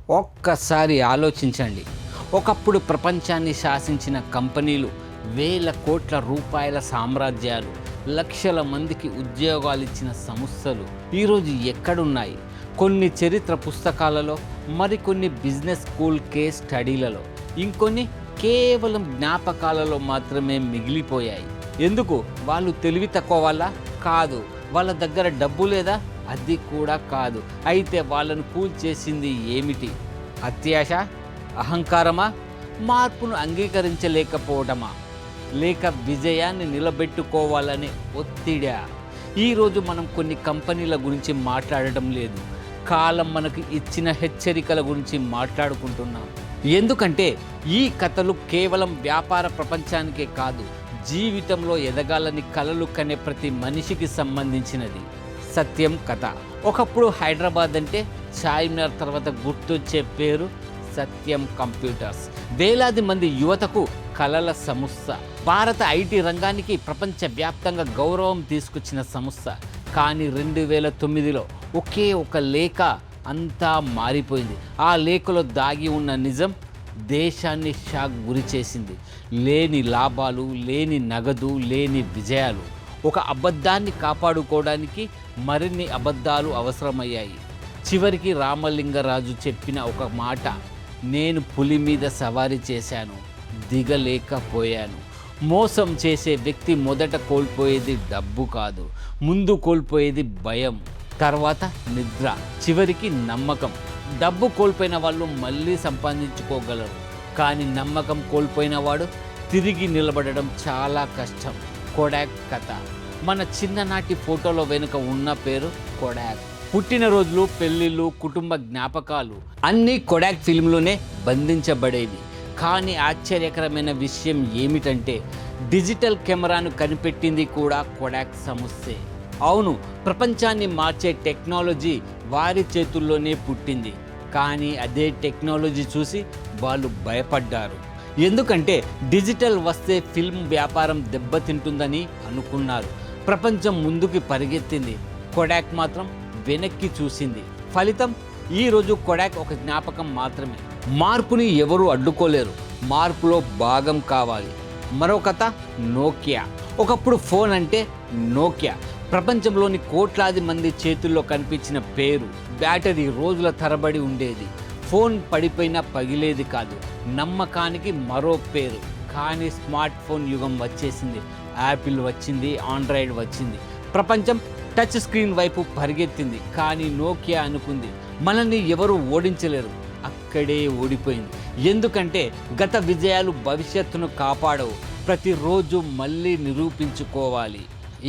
ఒక్కసారి ఆలోచించండి. ఒకప్పుడు ప్రపంచాన్ని శాసించిన కంపెనీలు, వేల కోట్ల రూపాయల సామ్రాజ్యాలు, లక్షల మందికి ఉద్యోగాలిచ్చిన సంస్థలు ఈరోజు ఎక్కడున్నాయి? కొన్ని చరిత్ర పుస్తకాలలో, మరికొన్ని బిజినెస్ స్కూల్ కేస్ స్టడీలలో, ఇంకొన్ని కేవలం జ్ఞాపకాలలో మాత్రమే మిగిలిపోయాయి. ఎందుకు? వాళ్ళు తెలివి తక్కువ వల్ల కాదు, వాళ్ళ దగ్గర డబ్బు లేదా, అది కూడా కాదు. అయితే వాళ్ళను కూల్చేసింది ఏమిటి? అత్యాశ, అహంకారమా, మార్పును అంగీకరించలేకపోవడమా, లేక విజయాన్ని నిలబెట్టుకోవాలనే ఒత్తిడా? ఈరోజు మనం కొన్ని కంపెనీల గురించి మాట్లాడటం లేదు, కాలం మనకు ఇచ్చిన హెచ్చరికల గురించి మాట్లాడుకుంటున్నాం. ఎందుకంటే ఈ కథలు కేవలం వ్యాపార ప్రపంచానికే కాదు, జీవితంలో ఎదగాలని కలలు కనే ప్రతి మనిషికి సంబంధించినది. సత్యం కథ. ఒకప్పుడు హైదరాబాద్ అంటే చార్మినార్ తర్వాత గుర్తొచ్చే పేరు సత్యం కంప్యూటర్స్. వేలాది మంది యువతకు కలల సంస్థ. భారత ఐటీ రంగానికి ప్రపంచవ్యాప్తంగా గౌరవం తీసుకొచ్చిన సంస్థ. కానీ 2009లో ఒకే ఒక లేఖ అంతా మారిపోయింది. ఆ లేఖలో దాగి ఉన్న నిజం దేశాన్ని షాక్ గురి చేసింది. లేని లాభాలు, లేని నగదు, లేని విజయాలు. ఒక అబద్ధాన్ని కాపాడుకోవడానికి మరిన్ని అబద్ధాలు అవసరమయ్యాయి. చివరికి రామలింగరాజు చెప్పిన ఒక మాట, నేను పులి మీద సవారీ చేశాను, దిగలేకపోయాను. మోసం చేసే వ్యక్తి మొదట కోల్పోయేది డబ్బు కాదు, ముందు కోల్పోయేది భయం, తర్వాత నిద్ర, చివరికి నమ్మకం. డబ్బు కోల్పోయిన వాళ్ళు మళ్ళీ సంపాదించుకోగలరు, కానీ నమ్మకం కోల్పోయిన వాడు తిరిగి నిలబడడం చాలా కష్టం. కొడాక్ కథ. మన చిన్ననాటి ఫోటోలో వెనుక ఉన్న పేరు కొడాక్. పుట్టినరోజులు, పెళ్ళిళ్ళు, కుటుంబ జ్ఞాపకాలు అన్నీ కొడాక్ ఫిల్మ్లోనే బంధించబడేవి. కానీ ఆశ్చర్యకరమైన విషయం ఏమిటంటే డిజిటల్ కెమెరాను కనిపెట్టింది కూడా కొడాక్ సంస్థే. అవును, ప్రపంచాన్ని మార్చే టెక్నాలజీ వారి చేతుల్లోనే పుట్టింది. కానీ అదే టెక్నాలజీ చూసి వాళ్ళు భయపడ్డారు. ఎందుకంటే డిజిటల్ వస్తే ఫిల్మ్ వ్యాపారం దెబ్బతింటుందని అనుకున్నారు. ప్రపంచం ముందుకు పరిగెత్తింది, కొడాక్ మాత్రం వెనక్కి చూసింది. ఫలితం ఈరోజు కొడాక్ ఒక జ్ఞాపకం మాత్రమే. మార్పుని ఎవరూ అడ్డుకోలేరు, మార్పులో భాగం కావాలి. మరో కథ నోకియా. ఒకప్పుడు ఫోన్ అంటే నోకియా. ప్రపంచంలోని కోట్లాది మంది చేతుల్లో కనిపించిన పేరు. బ్యాటరీ రోజుల తరబడి ఉండేది, ఫోన్ పడిపోయినా పగిలేది కాదు. నమ్మకానికి మరో పేరు. కానీ స్మార్ట్ ఫోన్ యుగం వచ్చేసింది. యాపిల్ వచ్చింది, ఆండ్రాయిడ్ వచ్చింది. ప్రపంచం టచ్ స్క్రీన్ వైపు పరిగెత్తింది. కానీ నోకియా అనుకుంది, మనల్ని ఎవరు ఓడించలేరు. అక్కడే ఓడిపోయింది. ఎందుకంటే గత విజయాలు భవిష్యత్తును కాపాడవు, ప్రతిరోజు మళ్ళీ నిరూపించుకోవాలి.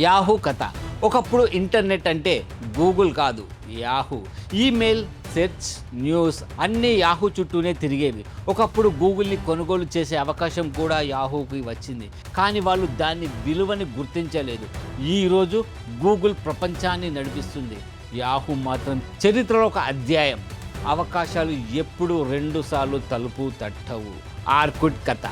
యాహూ కథ. ఒకప్పుడు ఇంటర్నెట్ అంటే గూగుల్ కాదు, యాహూ. ఈమెయిల్, సెర్చ్, న్యూస్ అన్నీ యాహూ చుట్టూనే తిరిగేవి. ఒకప్పుడు గూగుల్ని కొనుగోలు చేసే అవకాశం కూడా యాహూకి వచ్చింది. కానీ వాళ్ళు దాని విలువని గుర్తించలేదు. ఈరోజు గూగుల్ ప్రపంచాన్ని నడిపిస్తుంది, యాహూ మాత్రం చరిత్రలో ఒక అధ్యాయం. అవకాశాలు ఎప్పుడు 2 సార్లు తలుపు తట్టవు. ఆర్కుట్ కథ.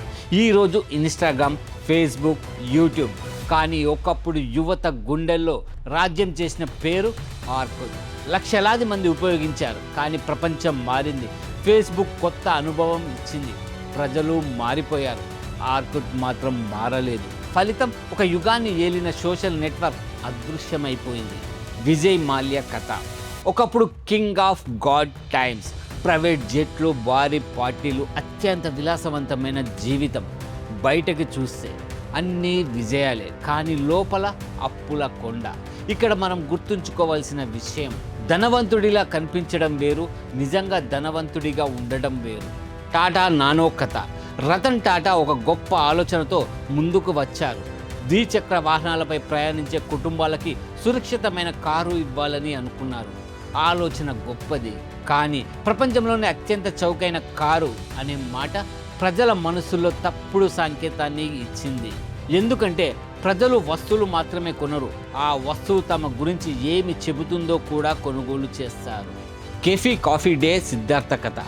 ఈరోజు ఇన్స్టాగ్రామ్, ఫేస్బుక్, యూట్యూబ్. కానీ ఒకప్పుడు యువత గుండెల్లో రాజ్యం చేసిన పేరు ఆర్కుట్. లక్షలాది మంది ఉపయోగించారు, కానీ ప్రపంచం మారింది. ఫేస్బుక్ కొత్త అనుభవం ఇచ్చింది, ప్రజలు మారిపోయారు. ఆర్కుట్ మాత్రం మారలేదు. ఫలితం ఒక యుగాన్ని ఏలిన సోషల్ నెట్వర్క్ అదృశ్యమైపోయింది. విజయ్ మాల్యా కథ. ఒకప్పుడు king of good times, private జెట్లు, భారీ పార్టీలు, అత్యంత విలాసవంతమైన జీవితం. బయటకు చూస్తే అన్నీ విజయాలే, కానీ లోపల అప్పుల కొండ. ఇక్కడ మనం గుర్తుంచుకోవాల్సిన విషయం, ధనవంతుడిలా కనిపించడం వేరు, నిజంగా ధనవంతుడిగా ఉండడం వేరు. టాటా నానో కథ. రతన్ టాటా ఒక గొప్ప ఆలోచనతో ముందుకు వచ్చారు. ద్విచక్ర వాహనాలపై ప్రయాణించే కుటుంబాలకి సురక్షితమైన కారు ఇవ్వాలని అనుకున్నారు. ఆలోచన గొప్పది, కానీ ప్రపంచంలోనే అత్యంత చౌకైన కారు అనే మాట ప్రజల మనసుల్లో తప్పుడు సంకేతాన్ని ఇచ్చింది. ఎందుకంటే ప్రజలు వస్తువులు మాత్రమే కొనరు, ఆ వస్తువు తమ గురించి ఏమి చెబుతుందో కూడా కొనుగోలు చేస్తారు. కెఫీ కాఫీ డే సిద్ధార్థ కథ.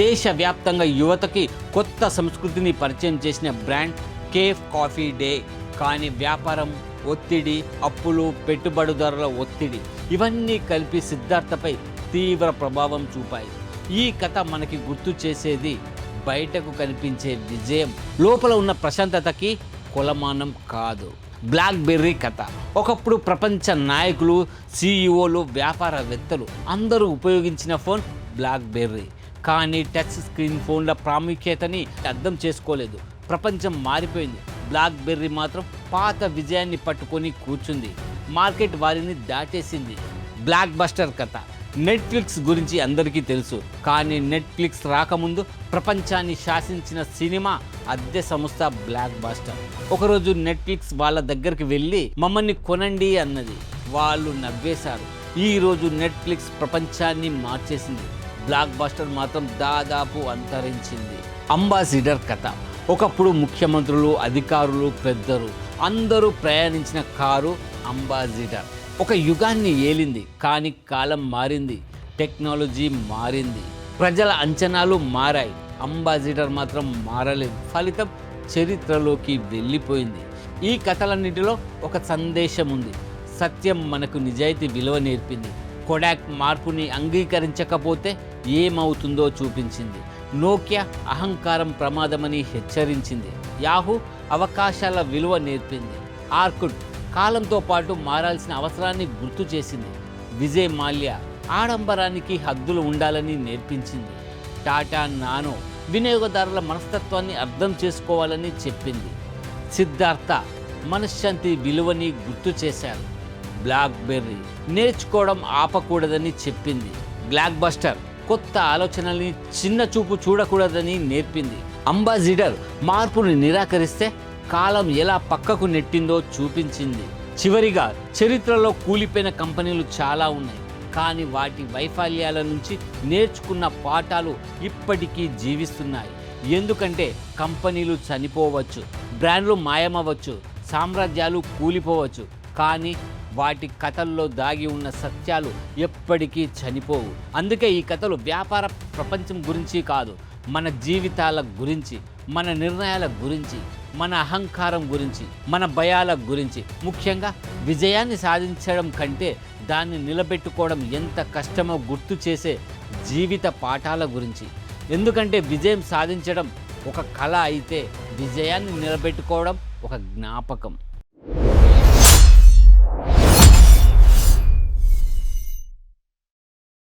దేశవ్యాప్తంగా యువతకి కొత్త సంస్కృతిని పరిచయం చేసిన బ్రాండ్ కేఫ్ కాఫీ డే. కానీ వ్యాపారం, ఒత్తిడి, అప్పులు, పెట్టుబడిదారుల ఒత్తిడి ఇవన్నీ కలిపి సిద్ధార్థపై తీవ్ర ప్రభావం చూపాయి. ఈ కథ మనకి గుర్తు చేసేది బయటకు కనిపించే విజయం లోపల ఉన్న ప్రశాంతతకి కొలమానం కాదు. బ్లాక్ బెర్రీ కథ. ఒకప్పుడు ప్రపంచ నాయకులు, సీఈఓలు, వ్యాపారవేత్తలు అందరూ ఉపయోగించిన ఫోన్ బ్లాక్ బెర్రీ. కానీ టచ్ స్క్రీన్ ఫోన్ల ప్రాముఖ్యతని అర్థం చేసుకోలేదు. ప్రపంచం మారిపోయింది. బ్లాక్ బెర్రీ మాత్రం పాత విజయాన్ని పట్టుకొని కూర్చుంది. మార్కెట్ వారిని దాటేసింది. బ్లాక్ బస్టర్ కథ. నెట్ఫ్లిక్స్ గురించి అందరికీ తెలుసు. కానీ నెట్ఫ్లిక్స్ రాకముందు ప్రపంచాన్ని శాసించిన సినిమా అద్దె సంస్థ బ్లాక్ బస్టర్. ఒకరోజు నెట్ఫ్లిక్స్ వాళ్ళ దగ్గరికి వెళ్ళి మమ్మల్ని కొనండి అన్నది. వాళ్ళు నవ్వేశారు. ఈరోజు నెట్ఫ్లిక్స్ ప్రపంచాన్ని మార్చేసింది. బ్లాక్ బస్టర్ మాత్రం దాదాపు అంతరించింది. అంబాసిడర్ కథ. ఒకప్పుడు ముఖ్యమంత్రులు, అధికారులు, పెద్దలు అందరూ ప్రయాణించిన కారు అంబాసిడర్. ఒక యుగాన్ని ఏలింది. కానీ కాలం మారింది, టెక్నాలజీ మారింది, ప్రజల అంచనాలు మారాయి. అంబాసిడర్ మాత్రం మారలేదు. ఫలితం చరిత్రలోకి వెళ్ళిపోయింది. ఈ కథలన్నిటిలో ఒక సందేశం ఉంది. సత్యం మనకు నిజాయితీ విలువ నేర్పింది. కొడాక్ మార్పుని అంగీకరించకపోతే ఏమవుతుందో చూపించింది. నోకియా అహంకారం ప్రమాదమని హెచ్చరించింది. యాహూ అవకాశాల విలువ నేర్పింది. ఆర్కుడ్ కాలంతో పాటు మారాల్సిన అవసరాన్ని గుర్తు చేసింది. విజయ్ మాల్యా ఆడంబరానికి హద్దులు ఉండాలని నేర్పించింది. టాటా నానో వినియోగదారుల మనస్తత్వాన్ని అర్థం చేసుకోవాలని చెప్పింది. సిద్ధార్థ మనశ్శాంతి విలువని గుర్తు చేశారు. బ్లాక్ బెర్రీ నేర్చుకోవడం ఆపకూడదని చెప్పింది. బ్లాక్ బస్టర్ కొత్త ఆలోచనల్ని చిన్న చూపు చూడకూడదని నేర్పింది. అంబాసిడర్ మార్పుని నిరాకరిస్తే కాలం ఎలా పక్కకు నెట్టిందో చూపించింది. చివరిగా చరిత్రలో కూలిపోయిన కంపెనీలు చాలా ఉన్నాయి. కానీ వాటి వైఫల్యాల నుంచి నేర్చుకున్న పాఠాలు ఇప్పటికీ జీవిస్తున్నాయి. ఎందుకంటే కంపెనీలు చనిపోవచ్చు, బ్రాండ్లు మాయమవచ్చు, సామ్రాజ్యాలు కూలిపోవచ్చు, కానీ వాటి కథల్లో దాగి ఉన్న సత్యాలు ఎప్పటికీ చనిపోవు. అందుకే ఈ కథలు వ్యాపార ప్రపంచం గురించి కాదు, మన జీవితాల గురించి, మన నిర్ణయాల గురించి, మన అహంకారం గురించి, మన భయాల గురించి, ముఖ్యంగా విజయాన్ని సాధించడం కంటే దాన్ని నిలబెట్టుకోవడం ఎంత కష్టమో గుర్తు చేసే జీవిత పాఠాల గురించి. ఎందుకంటే విజయం సాధించడం ఒక కళ అయితే విజయాన్ని నిలబెట్టుకోవడం ఒక జ్ఞాపకం.